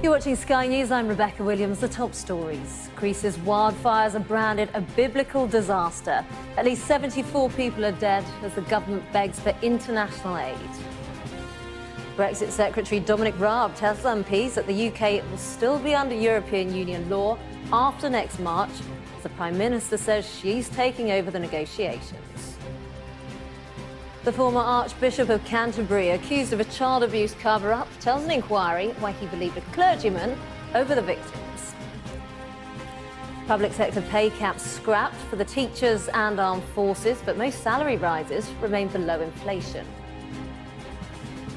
You're watching Sky News. I'm Rebecca Williams. The top stories. Greece's wildfires are branded a biblical disaster. At least 74 people are dead as the government begs for international aid. Brexit Secretary Dominic Raab tells MPs that the UK will still be under European Union law after next March, as the Prime Minister says she's taking over the negotiations. The former Archbishop of Canterbury, accused of a child abuse cover-up, tells an inquiry why he believed a clergyman over the victims. Public sector pay caps scrapped for the teachers and armed forces, but most salary rises remain below inflation.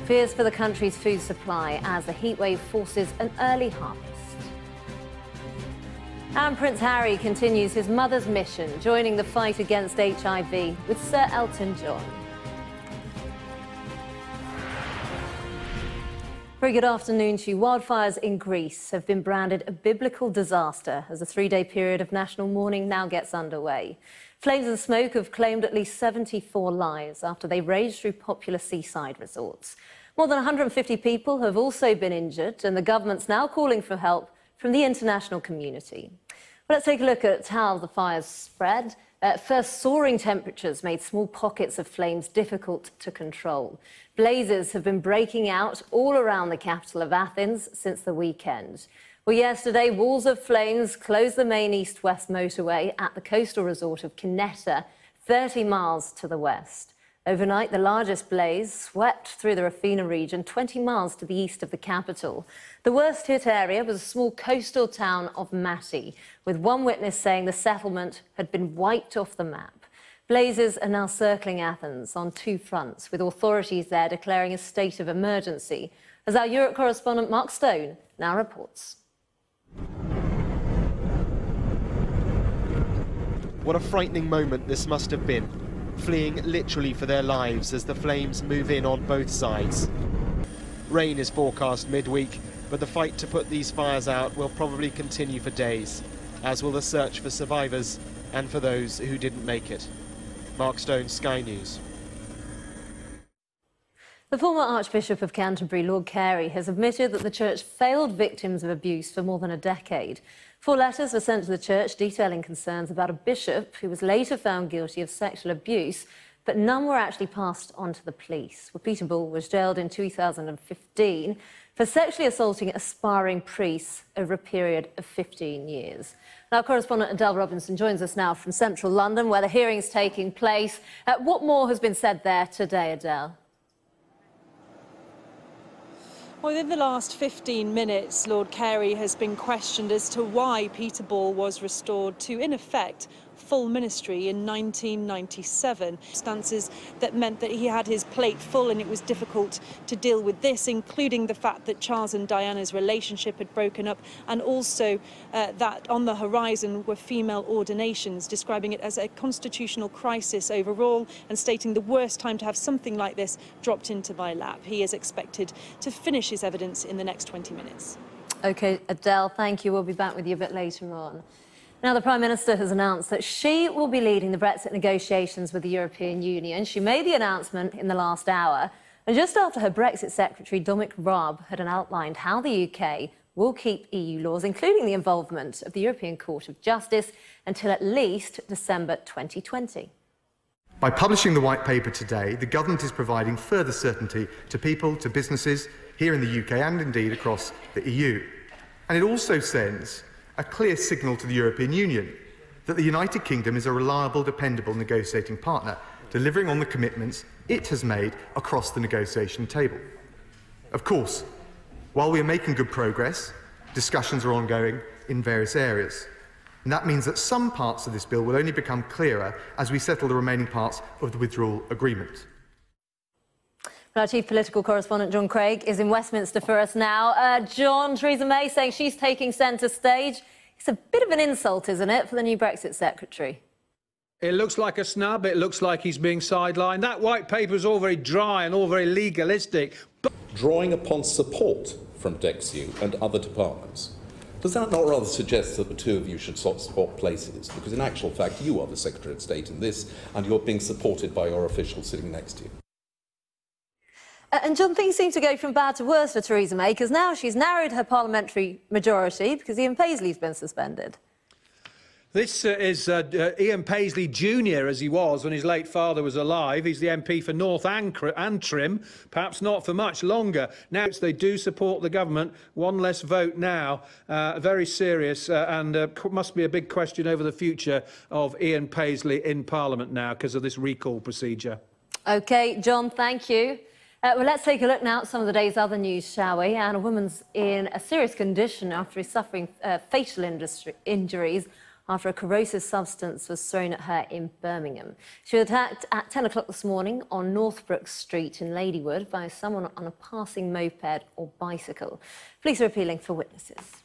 Fears for the country's food supply as the heatwave forces an early harvest. And Prince Harry continues his mother's mission, joining the fight against HIV with Sir Elton John. Very good afternoon to you. Wildfires in Greece have been branded a biblical disaster as a three-day period of national mourning now gets underway. Flames and smoke have claimed at least 74 lives after they raged through popular seaside resorts. More than 150 people have also been injured, and the government's now calling for help from the international community. Well, let's take a look at how the fires spread. First, soaring temperatures made small pockets of flames difficult to control. Blazes have been breaking out all around the capital of Athens since the weekend. Well, yesterday, walls of flames closed the main east-west motorway at the coastal resort of Kineta, 30 miles to the west. Overnight, the largest blaze swept through the Rafina region, 20 miles to the east of the capital. The worst-hit area was a small coastal town of Mati, with one witness saying the settlement had been wiped off the map. Blazes are now circling Athens on two fronts, with authorities there declaring a state of emergency, as our Europe correspondent Mark Stone now reports. What a frightening moment this must have been, fleeing literally for their lives as the flames move in on both sides. Rain is forecast midweek, but the fight to put these fires out will probably continue for days, as will the search for survivors and for those who didn't make it. Mark Stone, Sky News. The former Archbishop of Canterbury, Lord Carey, has admitted that the church failed victims of abuse for more than a decade. 4 letters were sent to the church detailing concerns about a bishop who was later found guilty of sexual abuse, but none were actually passed on to the police. Well, Peter Bull was jailed in 2015 for sexually assaulting aspiring priests over a period of 15 years. Now, correspondent Adele Robinson joins us now from central London, where the hearing's taking place. What more has been said there today, Adele? Well, within the last 15 minutes, Lord Carey has been questioned as to why Peter Bull was restored to, in effect, full ministry in 1997. Circumstances that meant that he had his plate full and it was difficult to deal with this, including the fact that Charles and Diana's relationship had broken up, and also that on the horizon were female ordinations, describing it as a constitutional crisis overall and stating the worst time to have something like this dropped into my lap. He is expected to finish his evidence in the next 20 minutes. OK, Adele, thank you. We'll be back with you a bit later on. Now, the Prime Minister has announced that she will be leading the Brexit negotiations with the European Union. She made the announcement in the last hour, and just after her Brexit Secretary, Dominic Raab, had outlined how the UK will keep EU laws, including the involvement of the European Court of Justice, until at least December 2020. By publishing the White Paper today, the government is providing further certainty to people, to businesses here in the UK and indeed across the EU. And it also sends a clear signal to the European Union that the United Kingdom is a reliable, dependable negotiating partner, delivering on the commitments it has made across the negotiation table. Of course, while we are making good progress, discussions are ongoing in various areas. And that means that some parts of this bill will only become clearer as we settle the remaining parts of the withdrawal agreement. Our chief political correspondent, John Craig, is in Westminster for us now. John, Theresa May saying she's taking centre stage. It's a bit of an insult, isn't it, for the new Brexit Secretary? It looks like a snub. It looks like he's being sidelined. That white paper is all very dry and all very legalistic. But drawing upon support from DexU and other departments, does that not rather suggest that the two of you should swap places? Because in actual fact, you are the Secretary of State in this, and you're being supported by your official sitting next to you. And John, things seem to go from bad to worse for Theresa May, because now she's narrowed her parliamentary majority because Ian Paisley's been suspended. This is Ian Paisley Jr., as he was when his late father was alive. He's the MP for North Antrim, perhaps not for much longer. Now they do support the government. One less vote now. Very serious and must be a big question over the future of Ian Paisley in Parliament now because of this recall procedure. OK, John, thank you. Well, let's take a look now at some of the day's other news, shall we? And a woman's in a serious condition after suffering facial injuries after a corrosive substance was thrown at her in Birmingham. She was attacked at 10 o'clock this morning on Northbrook Street in Ladywood by someone on a passing moped or bicycle. Police are appealing for witnesses.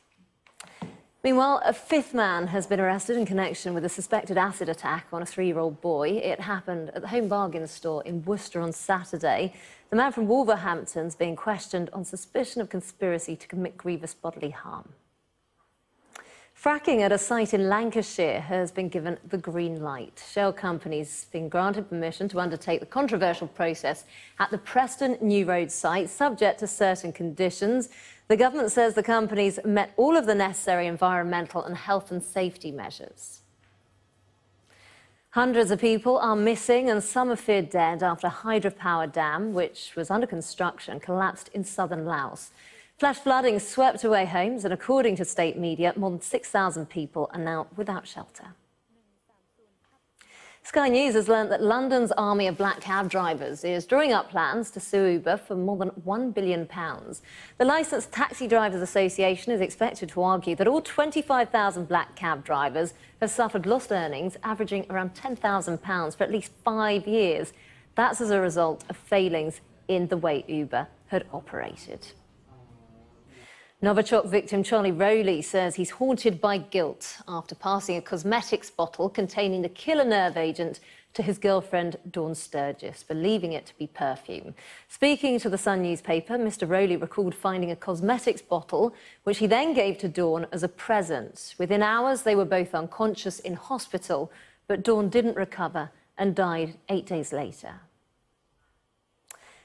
Meanwhile, a fifth man has been arrested in connection with a suspected acid attack on a 3-year-old boy. It happened at the Home Bargains store in Worcester on Saturday. The man from Wolverhampton is being questioned on suspicion of conspiracy to commit grievous bodily harm. Fracking at a site in Lancashire has been given the green light. Shell Company's been granted permission to undertake the controversial process at the Preston New Road site, subject to certain conditions. The government says the company's met all of the necessary environmental and health and safety measures. Hundreds of people are missing and some are feared dead after a hydropower dam, which was under construction, collapsed in southern Laos. Flash flooding swept away homes, and according to state media, more than 6,000 people are now without shelter. Sky News has learnt that London's army of black cab drivers is drawing up plans to sue Uber for more than £1 billion. The Licensed Taxi Drivers Association is expected to argue that all 25,000 black cab drivers have suffered lost earnings averaging around £10,000 for at least 5 years. That's as a result of failings in the way Uber had operated. Novichok victim Charlie Rowley says he's haunted by guilt after passing a cosmetics bottle containing the killer nerve agent to his girlfriend Dawn Sturgis, believing it to be perfume. Speaking to the Sun newspaper, Mr Rowley recalled finding a cosmetics bottle, which he then gave to Dawn as a present. Within hours, they were both unconscious in hospital, but Dawn didn't recover and died 8 days later.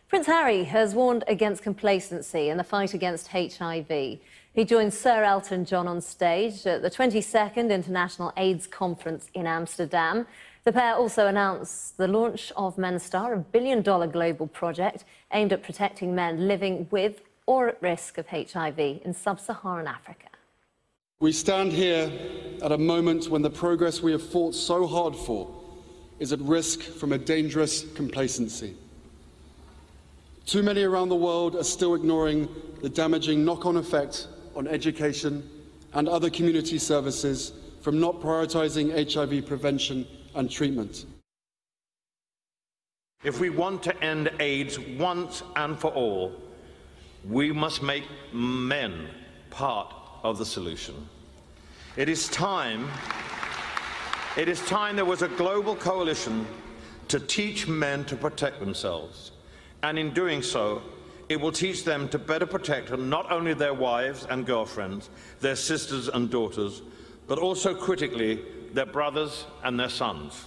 Prince Harry has warned against complacency in the fight against HIV. He joined Sir Elton John on stage at the 22nd International AIDS Conference in Amsterdam. The pair also announced the launch of Menstar, a $1 billion global project aimed at protecting men living with or at risk of HIV in sub-Saharan Africa. We stand here at a moment when the progress we have fought so hard for is at risk from a dangerous complacency. Too many around the world are still ignoring the damaging knock-on effect on education and other community services from not prioritising HIV prevention and treatment. If we want to end AIDS once and for all, we must make men part of the solution. It is time there was a global coalition to teach men to protect themselves. And in doing so, it will teach them to better protect not only their wives and girlfriends, their sisters and daughters, but also critically their brothers and their sons.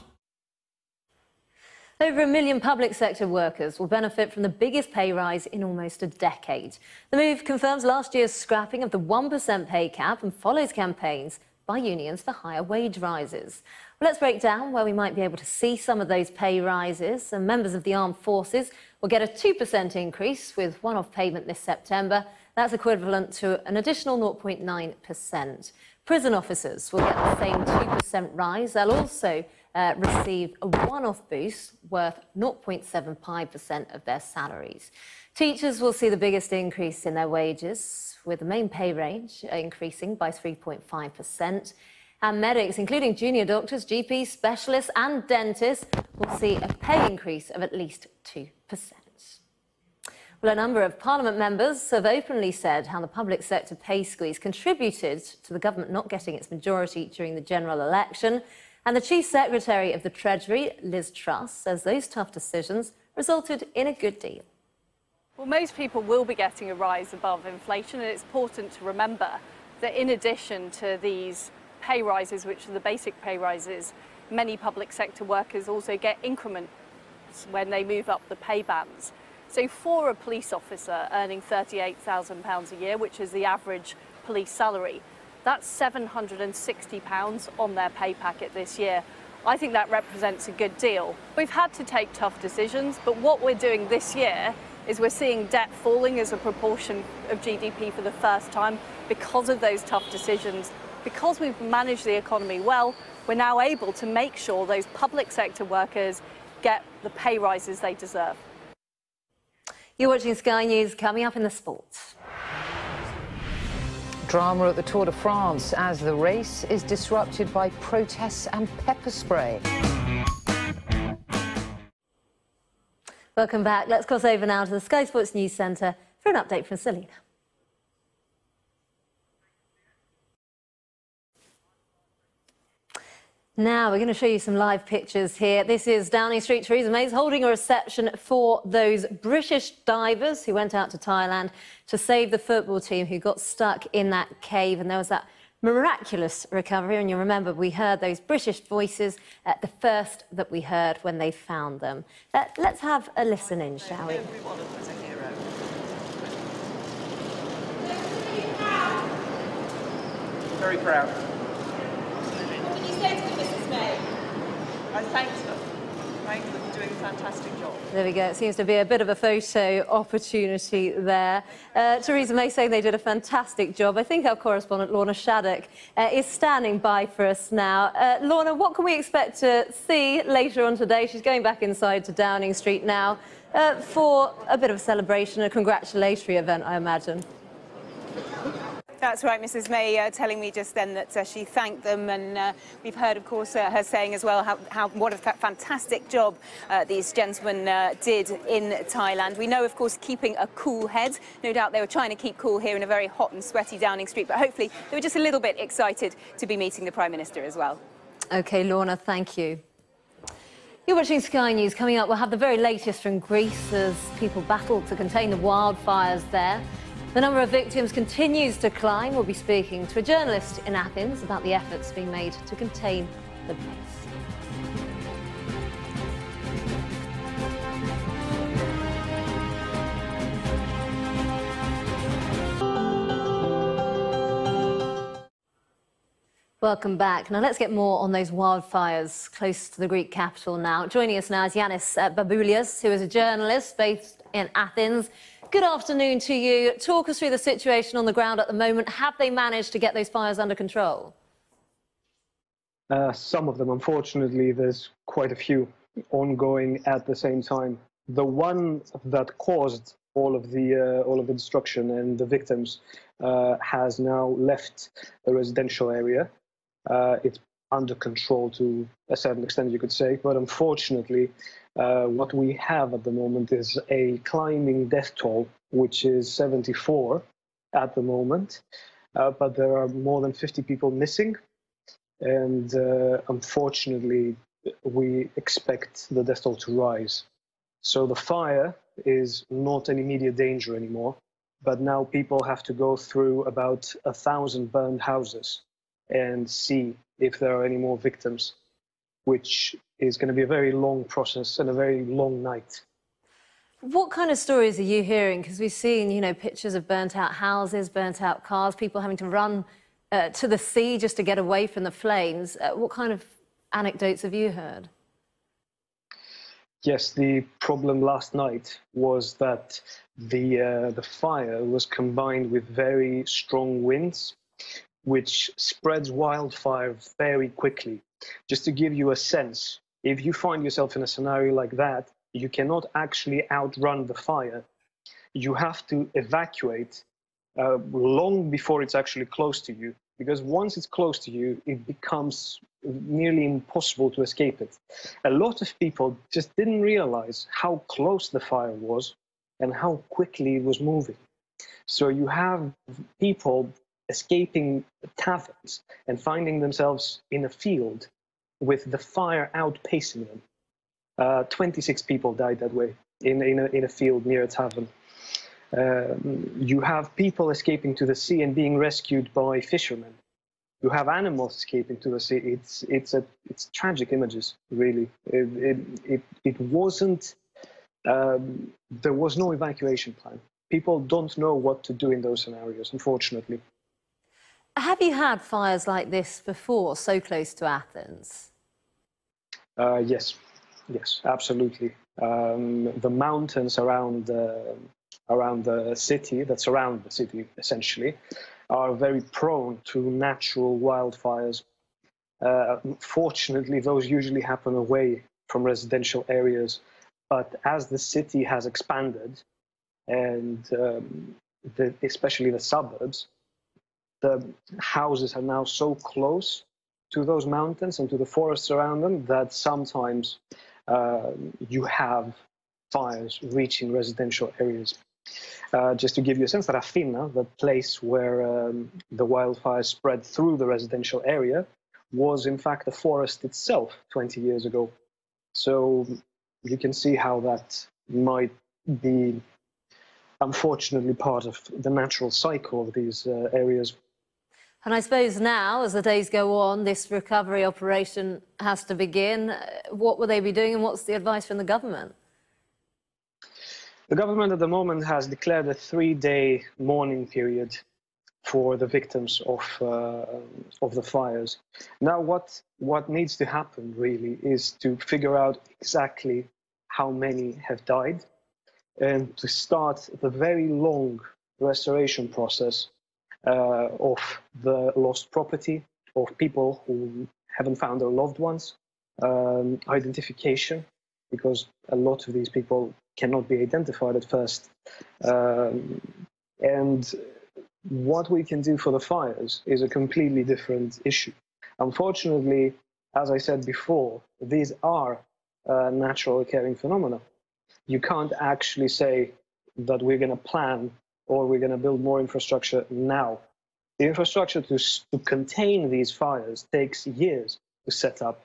Over 1 million public sector workers will benefit from the biggest pay rise in almost a decade. The move confirms last year's scrapping of the 1% pay cap and follows campaigns by unions for higher wage rises. Well, let's break down where we might be able to see some of those pay rises. And members of the armed forces will get a 2% increase with one-off payment this September. That's equivalent to an additional 0.9%. Prison officers will get the same 2% rise. They'll also receive a one-off boost worth 0.75% of their salaries. Teachers will see the biggest increase in their wages, with the main pay range increasing by 3.5%. And medics, including junior doctors, GPs, specialists and dentists, will see a pay increase of at least 2%. Well, a number of Parliament members have openly said how the public sector pay squeeze contributed to the government not getting its majority during the general election. And the Chief Secretary of the Treasury, Liz Truss, says those tough decisions resulted in a good deal. Well, most people will be getting a rise above inflation, and it's important to remember that in addition to these pay rises, which are the basic pay rises, many public sector workers also get increments when they move up the pay bands. So for a police officer earning £38,000 a year, which is the average police salary, that's £760 on their pay packet this year. I think that represents a good deal. We've had to take tough decisions, but what we're doing this year is we're seeing debt falling as a proportion of GDP for the first time because of those tough decisions. Because we've managed the economy well, we're now able to make sure those public sector workers get the pay rises they deserve. You're watching Sky News. Coming up in the sports. Drama at the Tour de France as the race is disrupted by protests and pepper spray. Welcome back. Let's cross over now to the Sky Sports News Centre for an update from Selina. Now we're going to show you some live pictures here. This is Downing Street. Theresa May's holding a reception for those British divers who went out to Thailand to save the football team who got stuck in that cave, and there was that miraculous recovery. And you remember we heard those British voices at the first that we heard when they found them. Let's have a listen in, shall we? Very proud. I thank them. Thank them for doing a fantastic job. There we go. It seems to be a bit of a photo opportunity there. Theresa May saying they did a fantastic job. I think our correspondent Lorna Shattuck is standing by for us now. Lorna, what can we expect to see later on today? She's going back inside to Downing Street now for a bit of a celebration, a congratulatory event, I imagine. That's right, Mrs May telling me just then that she thanked them, and we've heard, of course, her saying as well what a fantastic job these gentlemen did in Thailand. We know, of course, keeping a cool head. No doubt they were trying to keep cool here in a very hot and sweaty Downing Street, but hopefully they were just a little bit excited to be meeting the Prime Minister as well. OK, Lorna, thank you. You're watching Sky News. Coming up, we'll have the very latest from Greece as people battle to contain the wildfires there. The number of victims continues to climb. We'll be speaking to a journalist in Athens about the efforts being made to contain the blaze. Welcome back. Now let's get more on those wildfires close to the Greek capital now. Joining us now is Yanis Baboulias, who is a journalist based in Athens. Good afternoon to you. Talk us through the situation on the ground at the moment. Have they managed to get those fires under control? Some of them, unfortunately. There's quite a few ongoing at the same time. The one that caused all of the destruction and the victims has now left the residential area. It's under control to a certain extent, you could say, but unfortunately, what we have at the moment is a climbing death toll, which is 74 at the moment, but there are more than 50 people missing, and unfortunately, we expect the death toll to rise. So the fire is not an immediate danger anymore, but now people have to go through about 1,000 burned houses and see if there are any more victims, which is going to be a very long process and a very long night. What kind of stories are you hearing? Because we've seen, you know, pictures of burnt out houses, burnt out cars, people having to run to the sea just to get away from the flames. What kind of anecdotes have you heard? Yes, the problem last night was that the fire was combined with very strong winds, which spreads wildfire very quickly. Just to give you a sense, if you find yourself in a scenario like that, you cannot actually outrun the fire. You have to evacuate long before it's actually close to you, because once it's close to you, it becomes nearly impossible to escape it. A lot of people just didn't realize how close the fire was and how quickly it was moving. So you have people escaping taverns and finding themselves in a field with the fire outpacing them. 26 people died that way in a field near a tavern. You have people escaping to the sea and being rescued by fishermen. You have animals escaping to the sea. It's tragic images, really. It wasn't there was no evacuation plan. People don't know what to do in those scenarios, unfortunately. Have you had fires like this before, so close to Athens? Yes, absolutely. The mountains around the city, that surround the city essentially, are very prone to natural wildfires. Fortunately, those usually happen away from residential areas, but as the city has expanded, and especially the suburbs, the houses are now so close to those mountains and to the forests around them that sometimes you have fires reaching residential areas. Just to give you a sense, that Athena, the place where the wildfires spread through the residential area, was in fact a forest itself 20 years ago. So you can see how that might be, unfortunately, part of the natural cycle of these areas. And I suppose now, as the days go on, this recovery operation has to begin. What will they be doing, and what's the advice from the government? The government at the moment has declared a 3-day mourning period for the victims of the fires. Now, what needs to happen really is to figure out exactly how many have died, and to start the very long restoration process of the lost property, of people who haven't found their loved ones, identification, because a lot of these people cannot be identified at first. And what we can do for the fires is a completely different issue. Unfortunately, as I said before, these are natural occurring phenomena. You can't actually say that we're going to plan or we're going to build more infrastructure now. The infrastructure to contain these fires takes years to set up,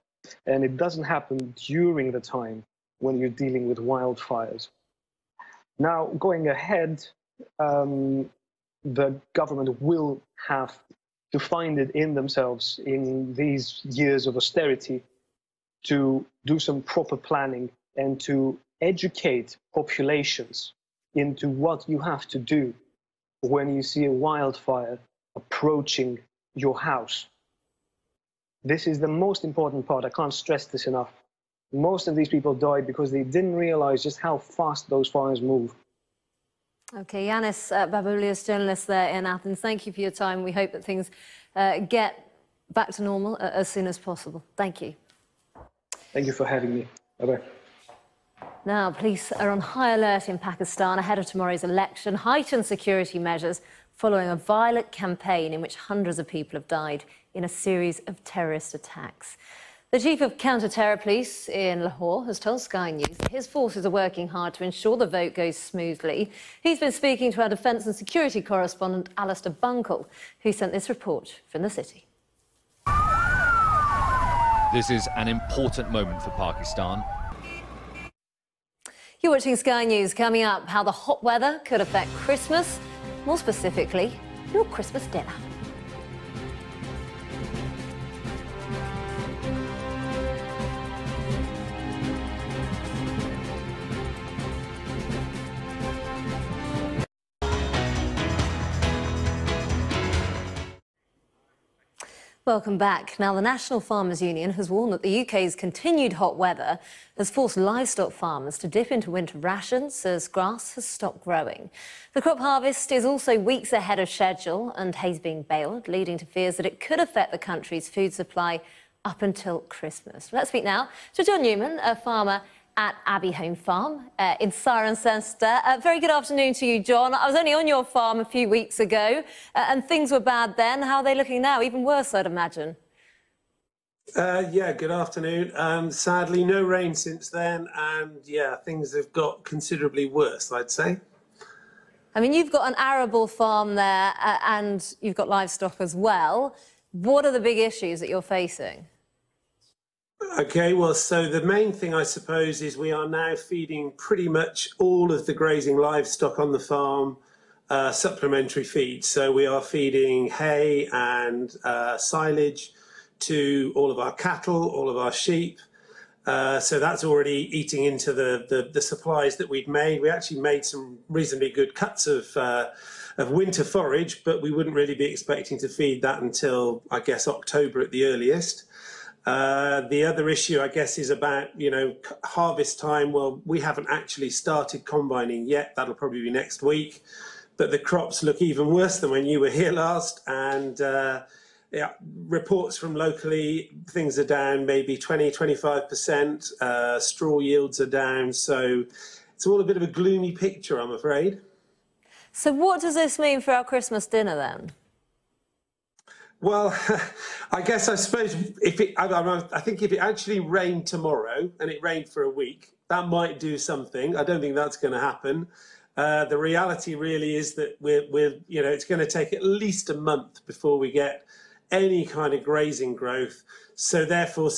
and it doesn't happen during the time when you're dealing with wildfires. Now, going ahead, the government will have to find it in themselves in these years of austerity to do some proper planning and to educate populations into what you have to do when you see a wildfire approaching your house. This is the most important part. I can't stress this enough. Most of these people died because they didn't realize just how fast those fires move. OK, Yanis Baboulias, journalist there in Athens, thank you for your time. We hope that things get back to normal as soon as possible. Thank you. Thank you for having me. Bye-bye. Now, police are on high alert in Pakistan ahead of tomorrow's election. Heightened security measures following a violent campaign in which hundreds of people have died in a series of terrorist attacks. The chief of counter-terror police in Lahore has told Sky News that his forces are working hard to ensure the vote goes smoothly. He's been speaking to our defence and security correspondent, Alistair Bunkle, who sent this report from the city. This is an important moment for Pakistan. You're watching Sky News. Coming up, how the hot weather could affect Christmas, more specifically, your Christmas dinner. Welcome back. Now, the National Farmers Union has warned that the UK's continued hot weather has forced livestock farmers to dip into winter rations as grass has stopped growing. The crop harvest is also weeks ahead of schedule and hay's being baled, leading to fears that it could affect the country's food supply up until Christmas. Let's speak now to John Newman, a farmer at Abbey Home Farm in Cirencester. Very good afternoon to you, John. I was only on your farm a few weeks ago and things were bad then. How are they looking now? Even worse, I'd imagine. Yeah, good afternoon. Sadly, no rain since then, and yeah, things have got considerably worse, I'd say. I mean, you've got an arable farm there and you've got livestock as well. What are the big issues that you're facing? Okay, well, so the main thing, I suppose, is we are now feeding pretty much all of the grazing livestock on the farm supplementary feed. So we are feeding hay and silage to all of our cattle, all of our sheep. So that's already eating into the supplies that we'd made. We actually made some reasonably good cuts of winter forage, but we wouldn't really be expecting to feed that until, I guess, October at the earliest. The other issue, I guess, is about, harvest time. Well, we haven't actually started combining yet. That'll probably be next week. But the crops look even worse than when you were here last. And reports from locally, things are down maybe 20–25%. Straw yields are down. So it's all a bit of a gloomy picture, I'm afraid. So what does this mean for our Christmas dinner then? Well, I suppose I think if it actually rained tomorrow and it rained for a week, that might do something. I don't think that's going to happen. The reality really is that it's going to take at least a month before we get any kind of grazing growth. So therefore,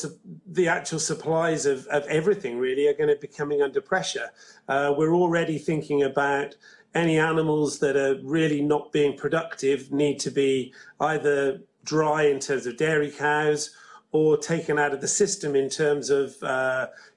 the actual supplies of everything really are going to be coming under pressure. We're already thinking about any animals that are really not being productive need to be either dry in terms of dairy cows or taken out of the system in terms of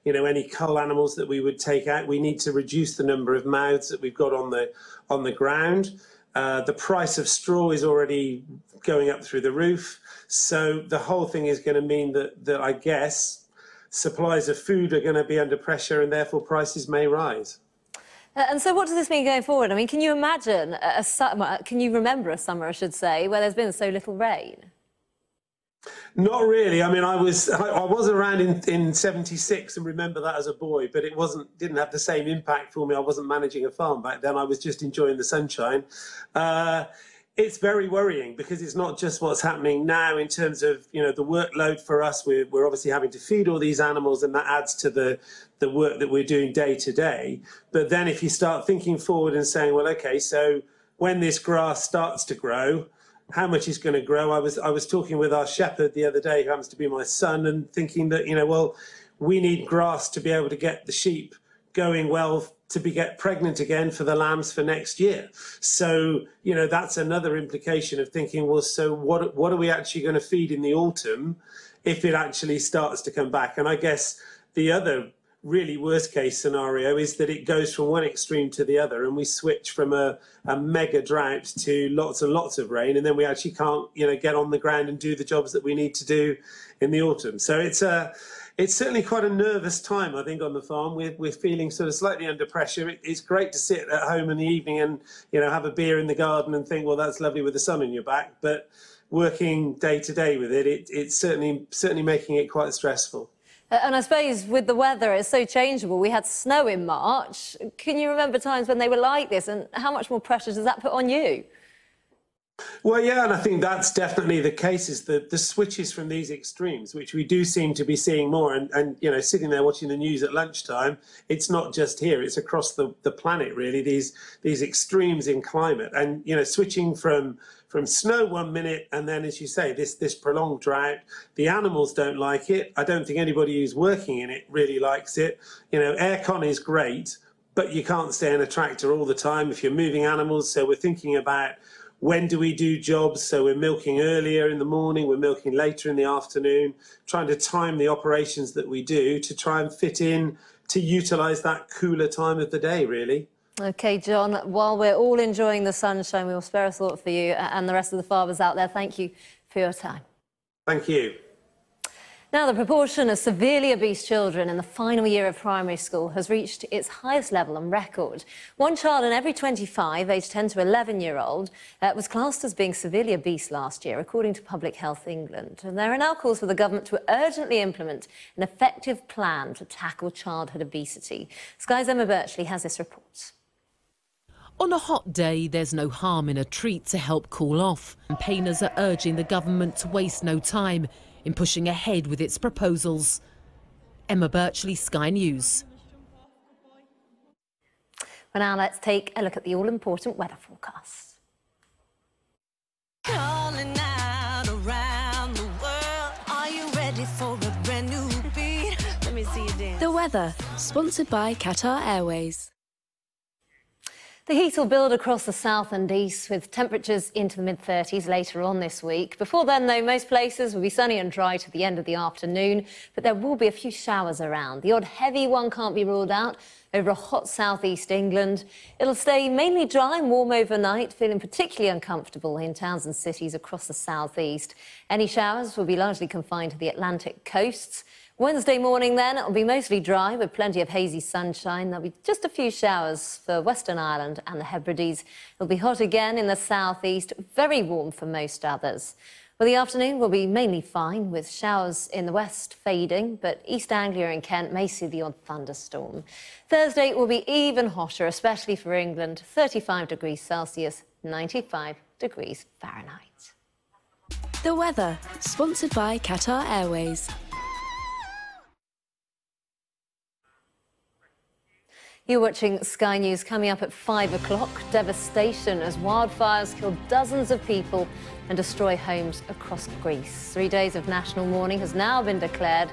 any cull animals that we would take out. We need to reduce the number of mouths that we've got on the ground. The price of straw is already going up through the roof. So the whole thing is going to mean that I guess supplies of food are going to be under pressure and therefore prices may rise. And so what does this mean going forward? I mean, can you imagine can you remember a summer, I should say, where there's been so little rain? Not really. I mean, I was around in '76 and remember that as a boy, but it didn't have the same impact for me. I wasn't managing a farm back then. I was just enjoying the sunshine. It's very worrying because it's not just what's happening now in terms of the workload for us. We're obviously having to feed all these animals, and that adds to the work that we're doing day to day. But then if you start thinking forward and saying, well, okay, so when this grass starts to grow, how much is going to grow? I was talking with our shepherd the other day, who happens to be my son, and thinking that well, we need grass to be able to get the sheep going well, to get pregnant again for the lambs for next year. So that's another implication of thinking, well, so what are we actually going to feed in the autumn if it actually starts to come back? And I guess the other really worst case scenario is that it goes from one extreme to the other and we switch from a mega drought to lots and lots of rain, and then we actually can't get on the ground and do the jobs that we need to do in the autumn. So it's certainly quite a nervous time, I think, on the farm. We're feeling sort of slightly under pressure. It's great to sit at home in the evening and have a beer in the garden and think, well, that's lovely with the sun on your back, but working day to day with it's certainly making it quite stressful. And I suppose with the weather, it's so changeable. We had snow in March. Can you remember times when they were like this, and how much more pressure does that put on you? Well, yeah, and I think that's definitely the case, is the switches from these extremes, which we do seem to be seeing more. And sitting there watching the news at lunchtime, it's not just here, it's across the planet, really, these extremes in climate. And, switching from snow 1 minute and then, as you say, this prolonged drought. The animals don't like it. I don't think anybody who's working in it really likes it. Aircon is great, but you can't stay in a tractor all the time if you're moving animals. So we're thinking about, when do we do jobs? So we're milking earlier in the morning, we're milking later in the afternoon, trying to time the operations that we do to try and fit in to utilise that cooler time of the day, really. OK, John, while we're all enjoying the sunshine, we will spare a thought for you and the rest of the farmers out there. Thank you for your time. Thank you. Now, the proportion of severely obese children in the final year of primary school has reached its highest level on record. One child in every 25, aged 10 to 11-year-old, was classed as being severely obese last year, according to Public Health England. And there are now calls for the government to urgently implement an effective plan to tackle childhood obesity. Sky's Emma Birchley has this report. On a hot day, there's no harm in a treat to help cool off. Campaigners are urging the government to waste no time in pushing ahead with its proposals. Emma Birchley, Sky News. Well, now let's take a look at the all-important weather forecast. Calling out around the world. Are you ready for a brand new beat? Let me see you dance. The weather, sponsored by Qatar Airways. The heat will build across the south and east with temperatures into the mid-30s later on this week. Before then, though, most places will be sunny and dry to the end of the afternoon, but there will be a few showers around. The odd heavy one can't be ruled out over a hot southeast England. It'll stay mainly dry and warm overnight, feeling particularly uncomfortable in towns and cities across the southeast. Any showers will be largely confined to the Atlantic coasts. Wednesday morning then, it'll be mostly dry with plenty of hazy sunshine. There'll be just a few showers for Western Ireland and the Hebrides. It'll be hot again in the southeast, very warm for most others. Well, the afternoon will be mainly fine with showers in the west fading, but East Anglia and Kent may see the odd thunderstorm. Thursday will be even hotter, especially for England, 35 degrees Celsius, 95 degrees Fahrenheit. The weather, sponsored by Qatar Airways. You're watching Sky News. Coming up at 5 o'clock. Devastation as wildfires kill dozens of people and destroy homes across Greece. 3 days of national mourning has now been declared,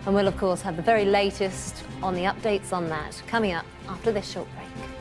and we'll of course have the very latest on the updates on that coming up after this short break.